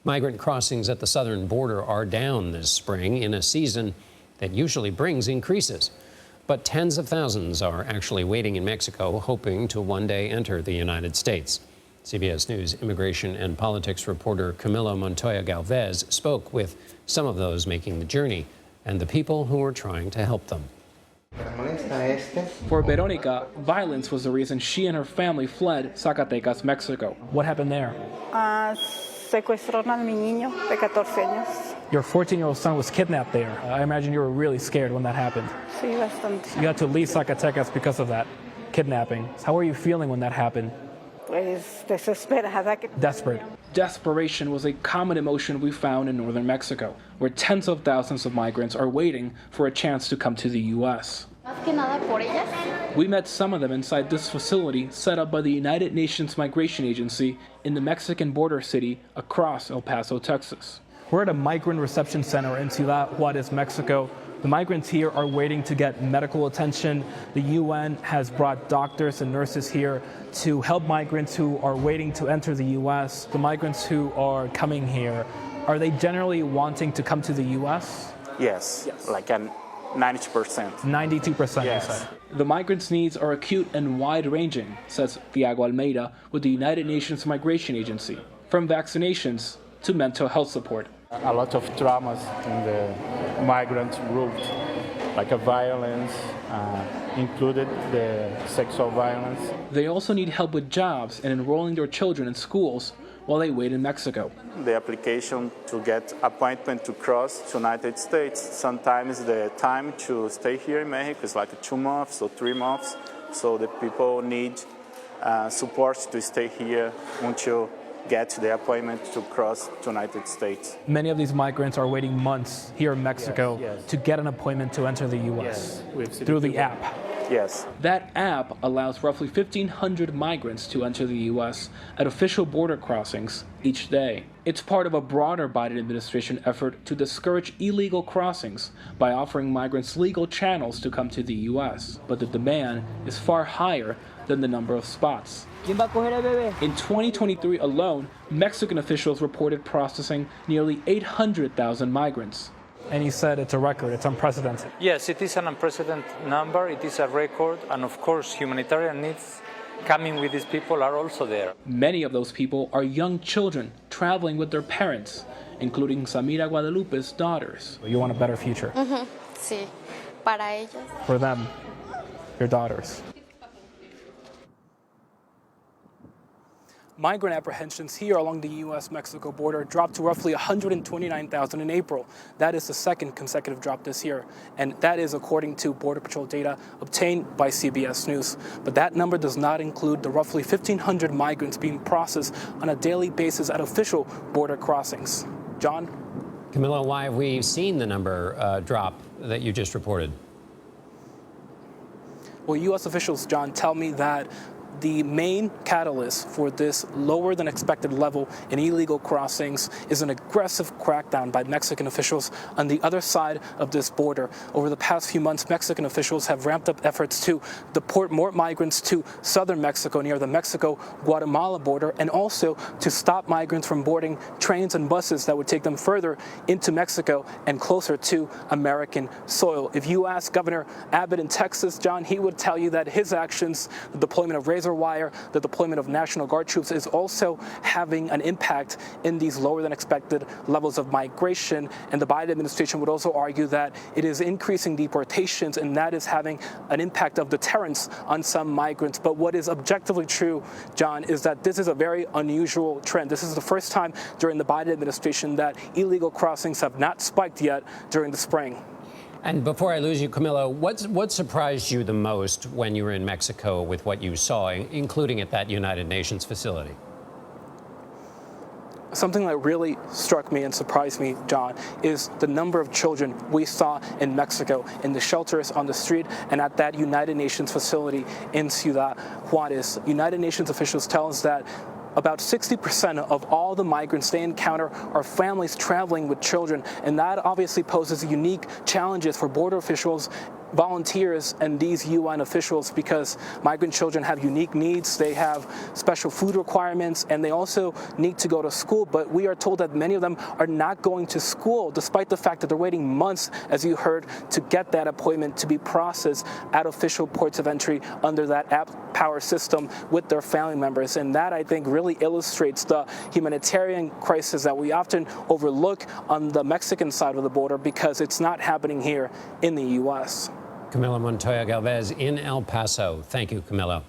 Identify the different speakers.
Speaker 1: Migrant crossings at the southern border are down this spring in a season that usually brings increases. But tens of thousands are actually waiting in Mexico, hoping to one day enter the United States. CBS News immigration and politics reporter Camilo Montoya-Galvez spoke with some of those making the journey and the people who are trying to help them.
Speaker 2: For Veronica, violence was the reason she and her family fled Zacatecas, Mexico. What happened there?
Speaker 3: Secuestraron a mi niño de 14 años.
Speaker 2: Your 14-year-old son was kidnapped there. I imagine you were really scared when that happened.
Speaker 3: Sí, bastante.
Speaker 2: You had to leave Zacatecas because of that kidnapping. How were you feeling when that happened?
Speaker 3: Pues desesperada.
Speaker 2: Desperate. Desperation was a common emotion we found in northern Mexico, where tens of thousands of migrants are waiting for a chance to come to the U.S. We met some of them inside this facility set up by the United Nations Migration Agency in the Mexican border city across El Paso, Texas. We're at a migrant reception center in Ciudad Juarez, Mexico. The migrants here are waiting to get medical attention. The UN has brought doctors and nurses here to help migrants who are waiting to enter the U.S. The migrants who are coming here, are they generally wanting to come to the U.S.?
Speaker 4: Yes. Like 90%.
Speaker 2: 92%,
Speaker 4: yes.
Speaker 2: You said. The migrants' needs are acute and wide-ranging, says Thiago Almeida with the United Nations Migration Agency, from vaccinations to mental health support.
Speaker 5: A lot of traumas in the migrant route, like a violence, included the sexual violence.
Speaker 2: They also need help with jobs and enrolling their children in schools while they wait in Mexico.
Speaker 4: The application to get appointment to cross to United States, sometimes the time to stay here in Mexico is like 2 months or 3 months. So the people need support to stay here until get the appointment to cross to United States.
Speaker 2: Many of these migrants are waiting months here in Mexico to get an appointment to enter the U.S. through the app.
Speaker 4: Yes.
Speaker 2: That app allows roughly 1,500 migrants to enter the U.S. at official border crossings each day. It's part of a broader Biden administration effort to discourage illegal crossings by offering migrants legal channels to come to the U.S. But the demand is far higher than the number of spots. In 2023 alone, Mexican officials reported processing nearly 800,000 migrants. And he said it's a record, it's unprecedented.
Speaker 6: Yes, it is an unprecedented number, it is a record, and of course humanitarian needs coming with these people are also there.
Speaker 2: Many of those people are young children traveling with their parents, including Samira Guadalupe's daughters. You want a better future?
Speaker 7: Sí, para ellos.
Speaker 2: For them, your daughters. Migrant apprehensions here along the U.S.-Mexico border dropped to roughly 129,000 in April. That is the second consecutive drop this year, and that is according to Border Patrol data obtained by CBS News. But that number does not include the roughly 1,500 migrants being processed on a daily basis at official border crossings. John?
Speaker 1: Camilo, why have we seen the number drop that you just reported?
Speaker 2: Well, U.S. officials, John, tell me that the main catalyst for this lower than expected level in illegal crossings is an aggressive crackdown by Mexican officials on the other side of this border. Over the past few months, Mexican officials have ramped up efforts to deport more migrants to southern Mexico near the Mexico-Guatemala border, and also to stop migrants from boarding trains and buses that would take them further into Mexico and closer to American soil. If you ask Governor Abbott in Texas, John, he would tell you that his actions, the deployment of razor wire, the deployment of National Guard troops, is also having an impact in these lower than expected levels of migration. And the Biden administration would also argue that it is increasing deportations, and that is having an impact of deterrence on some migrants. But what is objectively true, John, is that this is a very unusual trend. This is the first time during the Biden administration that illegal crossings have not spiked yet during the spring.
Speaker 1: And before I lose you, Camilo, what surprised you the most when you were in Mexico with what you saw, including at that United Nations facility?
Speaker 2: Something that really struck me and surprised me, John, is the number of children we saw in Mexico, in the shelters on the street and at that United Nations facility in Ciudad Juarez. United Nations officials tell us that about 60% of all the migrants they encounter are families traveling with children, and that obviously poses unique challenges for border officials volunteers and these UN officials because migrant children have unique needs. They have special food requirements, and they also need to go to school. But we are told that many of them are not going to school, despite the fact that they're waiting months, as you heard, to get that appointment to be processed at official ports of entry under that app power system with their family members. And that, I think, really illustrates the humanitarian crisis that we often overlook on the Mexican side of the border because it's not happening here in the U.S.
Speaker 1: Camilo Montoya-Galvez in El Paso. Thank you, Camilo.